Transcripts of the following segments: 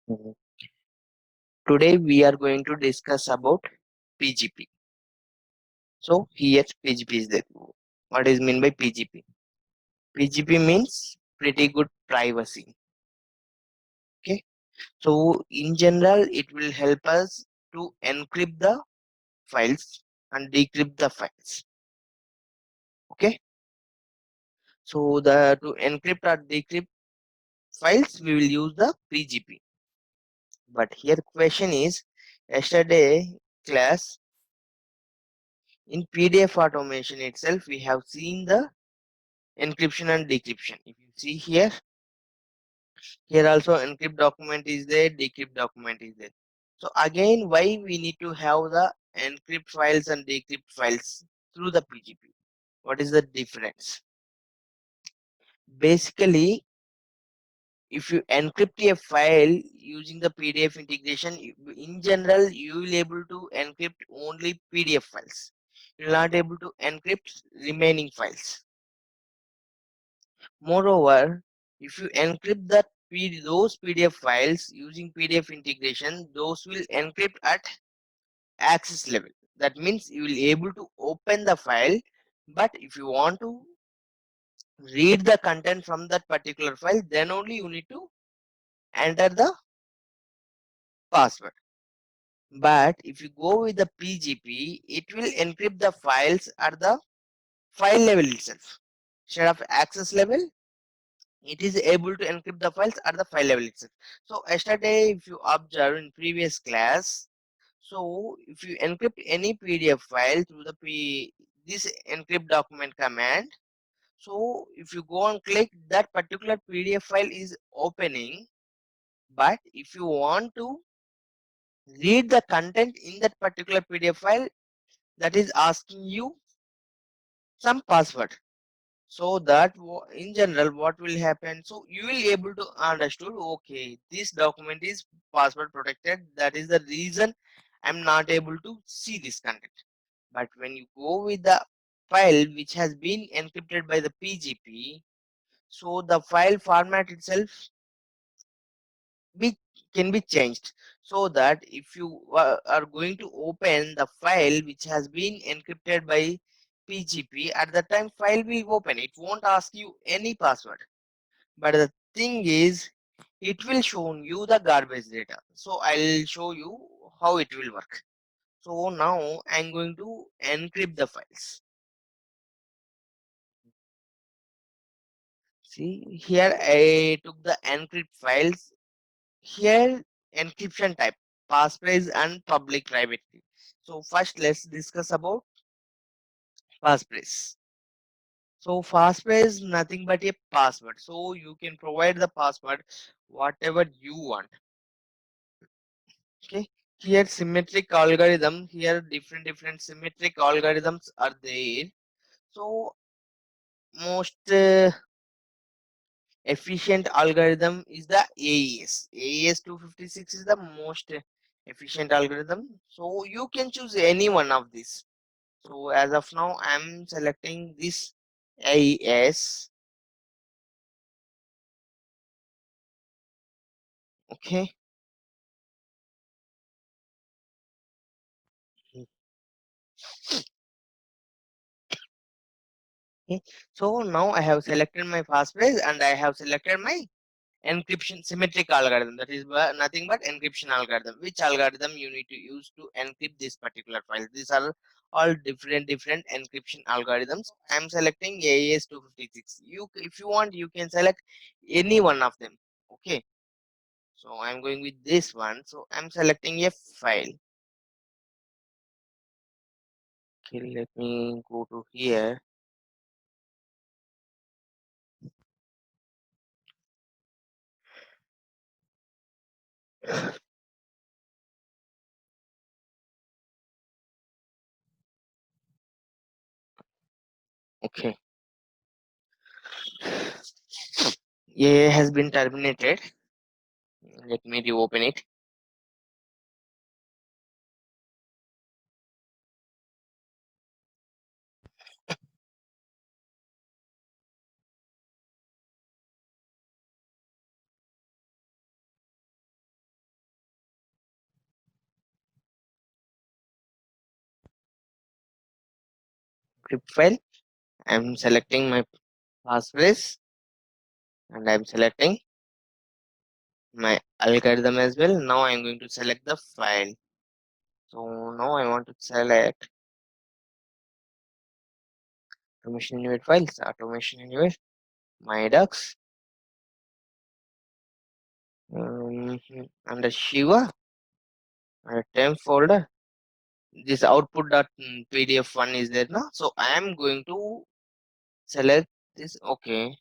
Mhm. Today we are going to discuss about PGP. So here PGP is there. What is mean by PGP? PGP means pretty good privacy. Okay. So in general, it will help us to encrypt the files and decrypt the files. Okay. So the to encrypt or decrypt files, we will use the PGP. But here question is, yesterday class in PDF automation itself, we have seen the encryption and decryption. If you see here also encrypt document is there, decrypt document is there. So again, why we need to have the encrypt files and decrypt files through the PGP? What is the difference? Basically, if you encrypt a file using the PDF integration, in general, you will able to encrypt only PDF files. You will not able to encrypt remaining files. Moreover, if you encrypt those PDF files using PDF integration, those will encrypt at access level. That means you will able to open the file, but if you want to read the content from that particular file, then only you need to enter the password. But if you go with the PGP, it will encrypt the files at the file level itself. Instead of access level, it is able to encrypt the files at the file level itself. So yesterday, if you observe in previous class, so if you encrypt any PDF file through this encrypt document command, so if you go and click, that particular PDF file is opening, but if you want to read the content in that particular PDF file, that is asking you some password. So that in general what will happen, so you will able to understood, okay, this document is password protected, that is the reason I'm not able to see this content. But when you go with the file which has been encrypted by the PGP, so the file format itself be, can be changed, so that if you are going to open the file which has been encrypted by PGP, at the time file will open, it won't ask you any password. But the thing is, it will show you the garbage data. So I'll show you how it will work. So now I'm going to encrypt the files. See here I took the encrypt files. Here encryption type, passphrase and public private key. So first let's discuss about passphrase. So passphrase nothing but a password. So you can provide the password whatever you want. Okay. Here symmetric algorithm. Here different symmetric algorithms are there. So most efficient algorithm is the AES. AES 256 is the most efficient algorithm. So you can choose any one of these. So as of now, I'm selecting this AES. Okay. Okay. So now I have selected my passphrase and I have selected my encryption symmetric algorithm, that is nothing but encryption algorithm. Which algorithm you need to use to encrypt this particular file? These are all different encryption algorithms. I'm selecting AES 256. You, if you want, you can select any one of them. Okay. So I'm going with this one. So I'm selecting a file. Okay, let me go to here. Okay. AA has been terminated. Let me reopen it. encrypt file. I'm selecting my passphrase and I'm selecting my algorithm as well. Now I'm going to select the file. So now I want to select automation anywhere files, automation anywhere, MyDux, under Shiva, under temp folder. This output.pdf one is there now. So I am going to select this. Okay.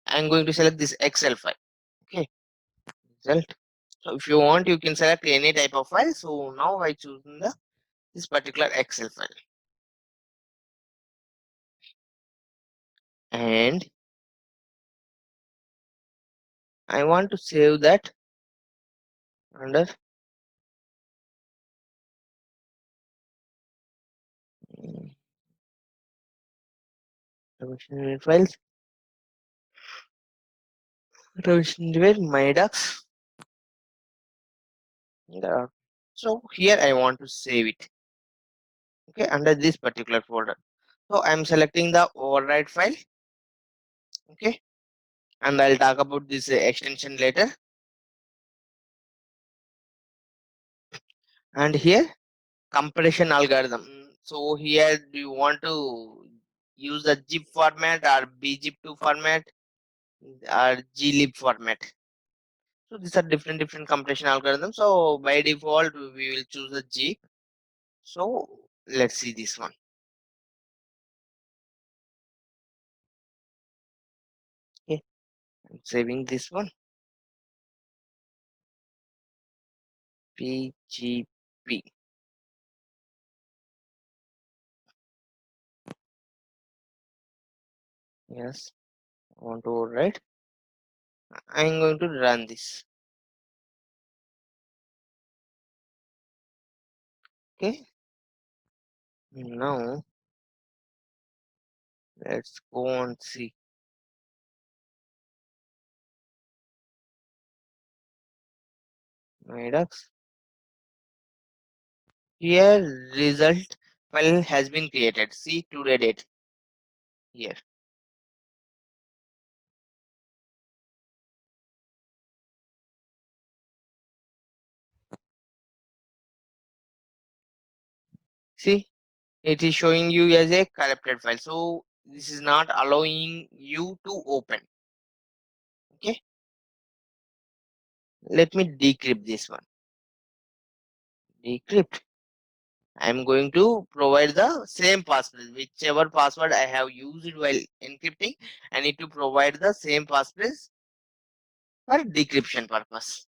I'm going to select this Excel file. Okay. Result. So if you want, you can select any type of file. So now I choose this particular Excel file. And I want to save that under mm, automation files, automation MyDux. Yeah. So here I want to save it. Okay, under this particular folder. So I'm selecting the override file. Okay, and I'll talk about this extension later. And here compression algorithm. So here do you want to use the zip format or bzip2 format or glib format? So these are different compression algorithms. So by default we will choose the zip. So let's see this one. Okay, I'm saving this one. PGP. Yes, I want to overwrite. I'm going to run this. Okay, now let's go and see. MyDux. Here result file has been created. See today date here. See, it is showing you as a corrupted file. So this is not allowing you to open. Okay, let me decrypt this one. Decrypt. I'm going to provide the same password, whichever password I have used while encrypting. I need to provide the same password for decryption purpose.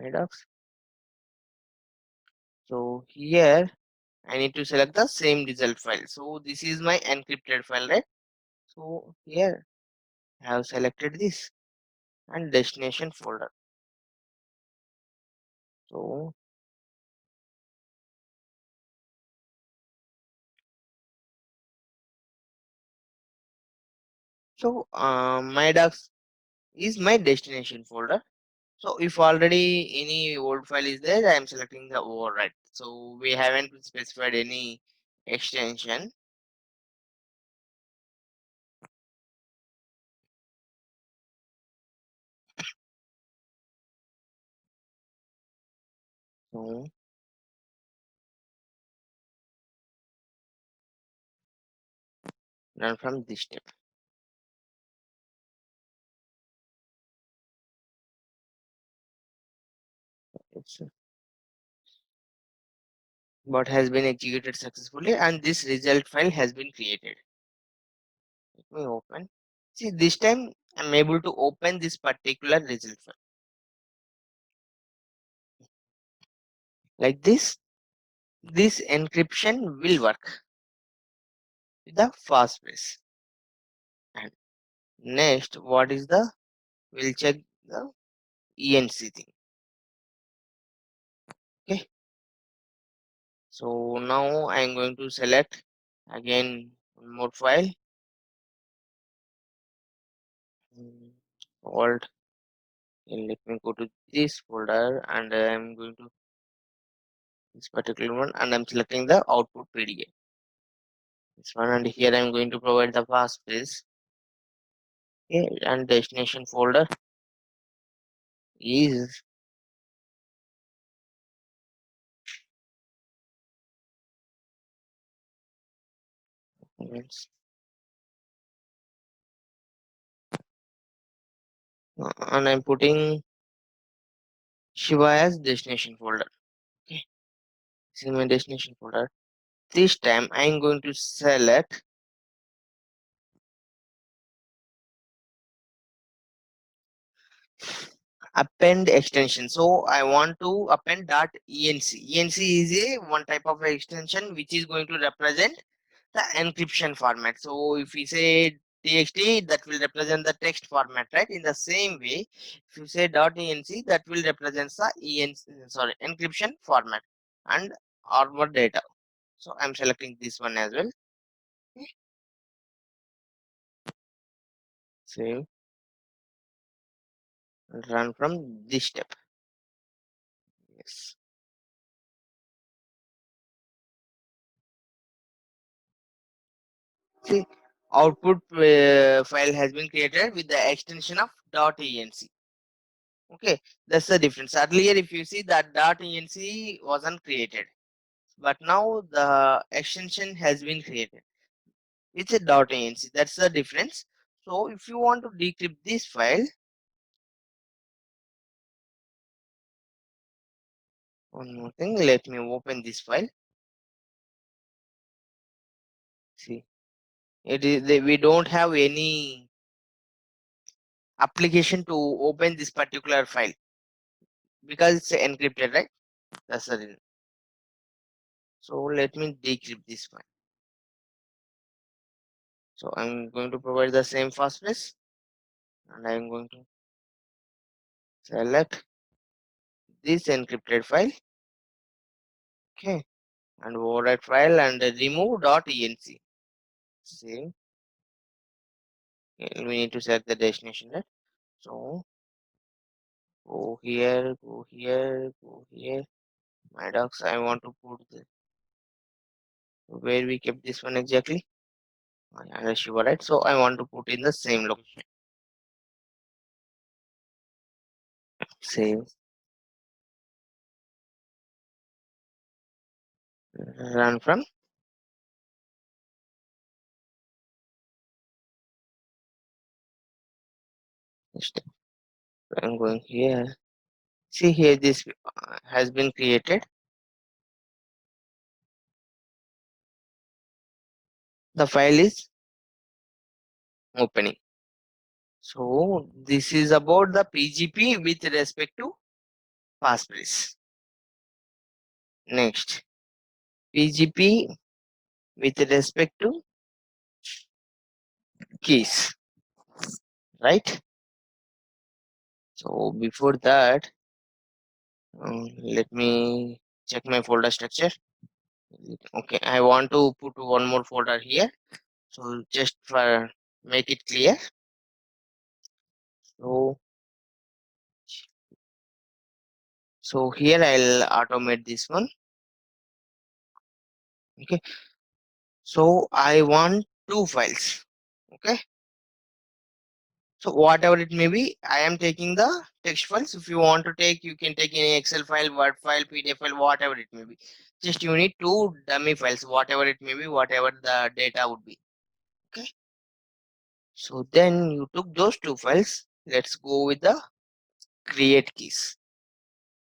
MyDocs. So here I need to select the same result file. So this is my encrypted file, right? So here I have selected this and destination folder. So MyDocs is my destination folder. So if already any old file is there, I am selecting the override. So we haven't specified any extension. So run from this step. It's what has been executed successfully and this result file has been created. Let me open. See, this time I'm able to open this particular result file. Like this encryption will work with the fastpace. And next, what is we'll check the ENC thing. Okay. So now I'm going to select again one more file called, and let me go to this folder and I'm going to this particular one, and I'm selecting the output PDF. This one, and here I'm going to provide the passphrase. Okay, and destination folder is and I'm putting Shiva as destination folder. Okay, this is my destination folder. This time I'm going to select append extension. So I want to append .enc. enc is a one type of extension which is going to represent the encryption format. So if we say txt, that will represent the text format, right? In the same way, if you say .enc, that will represent the encryption format and armor data. So I'm selecting this one as well. Save and run from this step. Yes. See, output file has been created with the extension of .enc. Okay, that's the difference. Earlier, if you see that .enc wasn't created, but now the extension has been created. It's a .enc. That's the difference. So if you want to decrypt this file, one more thing, let me open this file. See, we don't have any application to open this particular file because it's encrypted, right? That's the reason. So let me decrypt this file. So I'm going to provide the same passphrase, and I'm going to select this encrypted file. Okay, and overwrite file and remove .enc. Save. Okay, we need to select the destination, right? So go here, go here, go here. My docs, I want to put where we kept this one exactly. And Shiva, right? So I want to put in the same location. Save. Run from step. I'm going here. See here, this has been created. The file is opening. So this is about the PGP with respect to passphrase. Next, PGP with respect to keys, right? So before that, let me check my folder structure. Okay, I want to put one more folder here. So just for make it clear. So here I'll automate this one. Okay. So I want two files. Okay. So whatever it may be, I am taking the text files. If you want to take, you can take any Excel file, Word file, PDF file, whatever it may be. Just you need two dummy files, whatever it may be, whatever the data would be. Okay. So then you took those two files. Let's go with the create keys.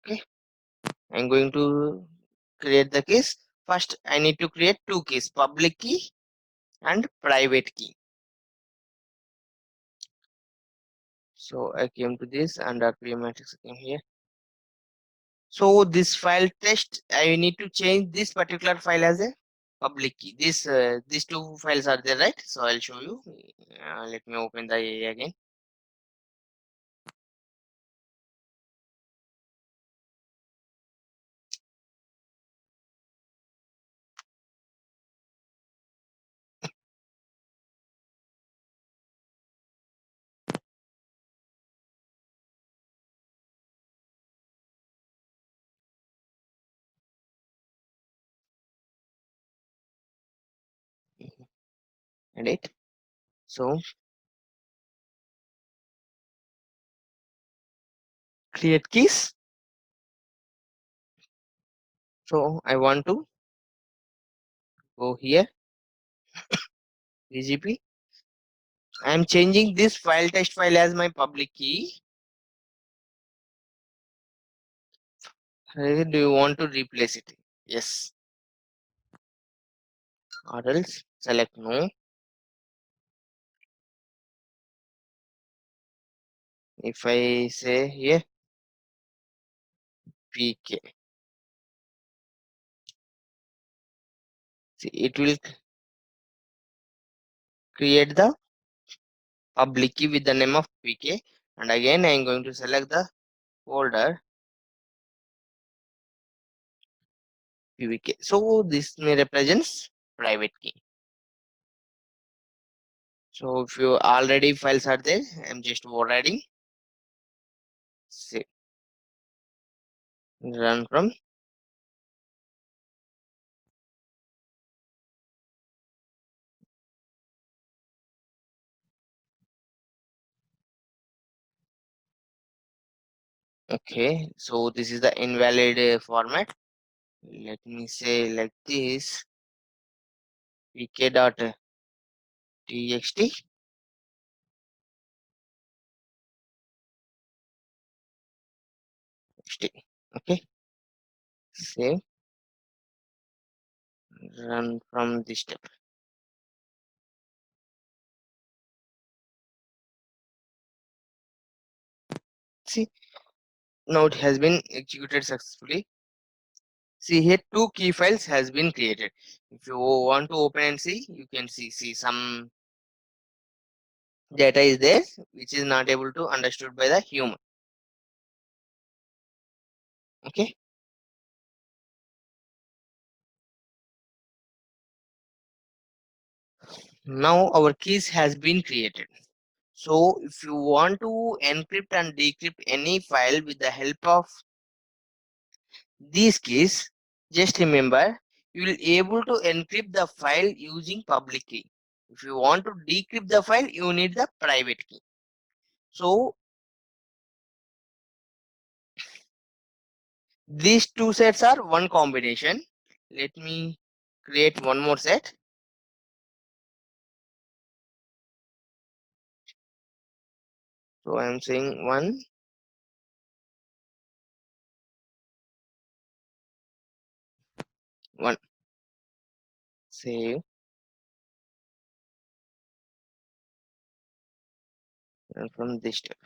Okay. I'm going to create the keys. First, I need to create two keys, public key and private key. So I came to this and RPM matrix came here. So this file test, I need to change this particular file as a public key. These two files are there, right? So I'll show you. Let me open the AA again. edit. So create keys. So I want to go here, VGP. I am changing this file test file as my public key. Do you want to replace it? Yes. Or else select no. If I say here PK, see it will create the public key with the name of PK, and again I am going to select the folder PVK. So this represents private key. So if you already files are there, I'm just overriding. Say run from. Okay, so this is the invalid format. Let me say like this pk.txt. Okay, save, run from this step. See, now it has been executed successfully. See here, two key files has been created. If you want to open and see, you can see some data is there which is not able to understood by the human. Okay, now our keys has been created. So if you want to encrypt and decrypt any file with the help of these keys, just remember you will able to encrypt the file using public key. If you want to decrypt the file, you need the private key. So these two sets are one combination. Let me create one more set. So I am saying one, save, and from this step.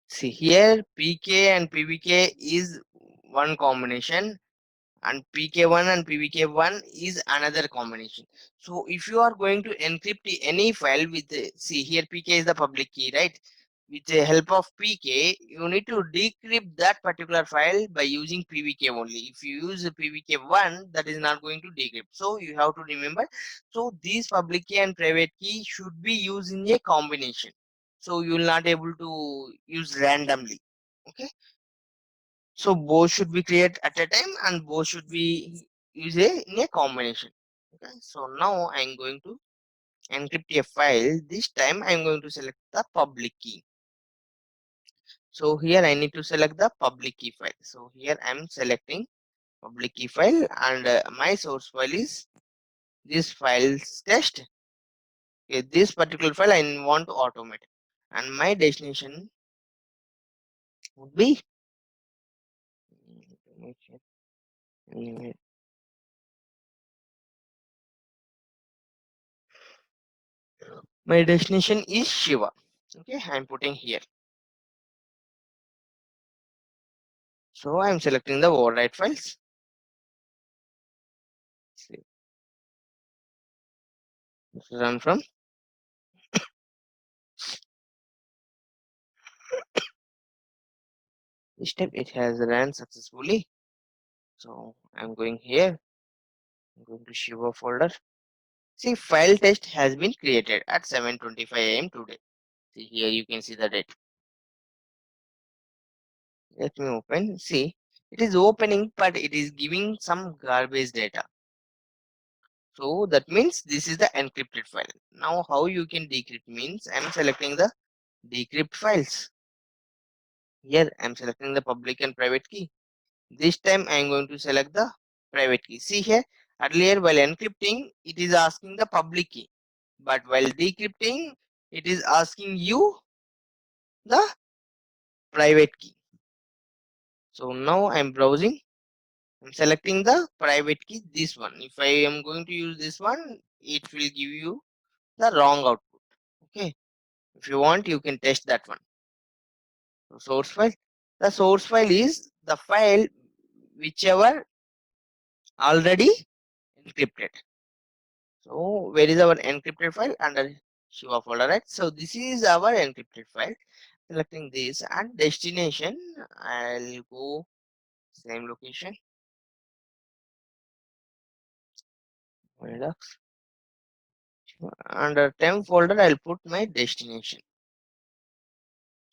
See here, PK and PVK is one combination, and PK1 and PVK1 is another combination. So if you are going to encrypt any file with, see here PK is the public key, right? With the help of PK, you need to decrypt that particular file by using PVK only. If you use PVK1, that is not going to decrypt. So you have to remember. So these public key and private key should be used in a combination. So you will not able to use randomly. Okay. So both should be created at a time and both should be used in a combination. Okay. So now I'm going to encrypt a file. This time I'm going to select the public key. So here I need to select the public key file. So here I'm selecting public key file, and my source file is this files test. Okay, this particular file I want to automate, and my destination would be my destination is Shiva. Okay, I'm putting here. So I'm selecting the override files. Run from. This step it has ran successfully. So I'm going here. I'm going to Shiva folder. See, file test has been created at 7:25 a.m. today. See here, you can see the date. Let me open. See, it is opening, but it is giving some garbage data. So that means this is the encrypted file. Now how you can decrypt means I am selecting the decrypt files. Here I am selecting the public and private key. This time I am going to select the private key. See here, earlier while encrypting it is asking the public key, but while decrypting it is asking you the private key. So now I am browsing. I'm selecting the private key, this one. If I am going to use this one, it will give you the wrong output. Okay. If you want, you can test that one. So source file. The source file is the file whichever already encrypted. So where is our encrypted file? Under Shiva folder, right? So this is our encrypted file. Selecting this and destination, I'll go same location. Under temp folder, I'll put my destination.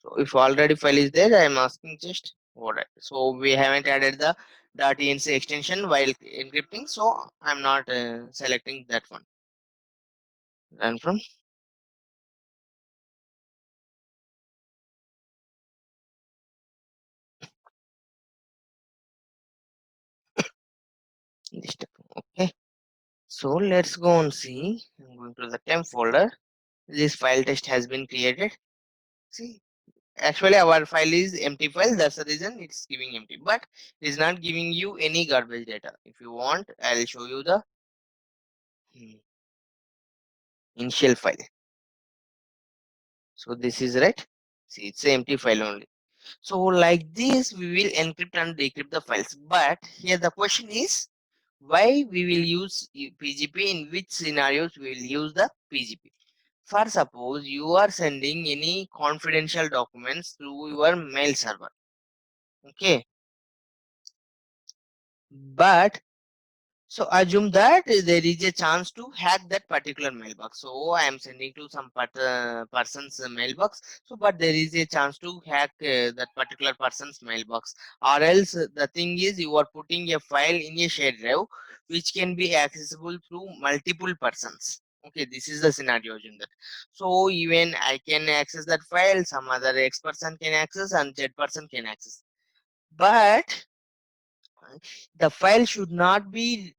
So if already file is there, I am asking just what. So we haven't added the .enc extension while encrypting, so I'm not selecting that one. Run from this step. Okay. So let's go and see. I'm going to the temp folder. This file test has been created. See, actually our file is empty file. That's the reason it's giving empty, but it is not giving you any garbage data. If you want, I'll show you the initial file. So this is right. See, it's an empty file only. So like this, we will encrypt and decrypt the files. But here the question is, why we will use PGP, in which scenarios we will use the PGP. For suppose you are sending any confidential documents through your mail server. Okay. But so assume that there is a chance to hack that particular mailbox. So I am sending to some person's mailbox. So but there is a chance to hack that particular person's mailbox. Or else the thing is you are putting a file in a shared drive which can be accessible through multiple persons. Okay, this is the scenario in that. So even I can access that file, some other X person can access, and Z person can access. But the file should not be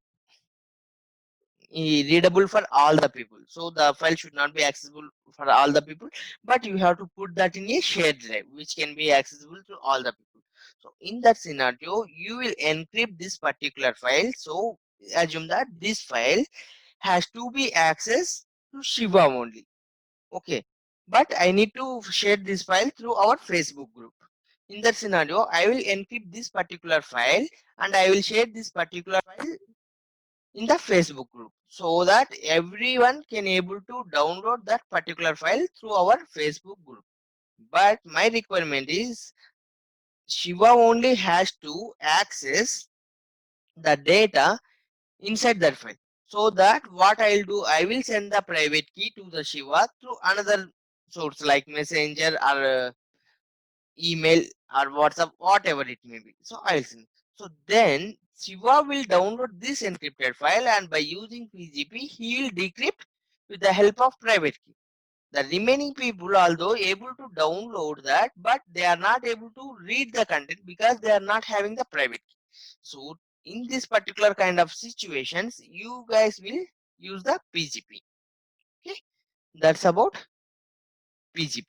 readable for all the people. So the file should not be accessible for all the people, but you have to put that in a shared drive which can be accessible to all the people. So in that scenario, you will encrypt this particular file. So assume that this file has to be accessed to Shiva only. Okay, but I need to share this file through our Facebook group. In that scenario, I will encrypt this particular file and I will share this particular file in the Facebook group so that everyone can able to download that particular file through our Facebook group. But my requirement is Shiva only has to access the data inside that file. So that what I'll do, I will send the private key to the Shiva through another source like Messenger or email or WhatsApp, whatever it may be. So I'll send. So then Shiva will download this encrypted file and by using PGP, he will decrypt with the help of private key. The remaining people, although able to download that, but they are not able to read the content because they are not having the private key. So in this particular kind of situations, you guys will use the PGP. Okay, that's about PGP.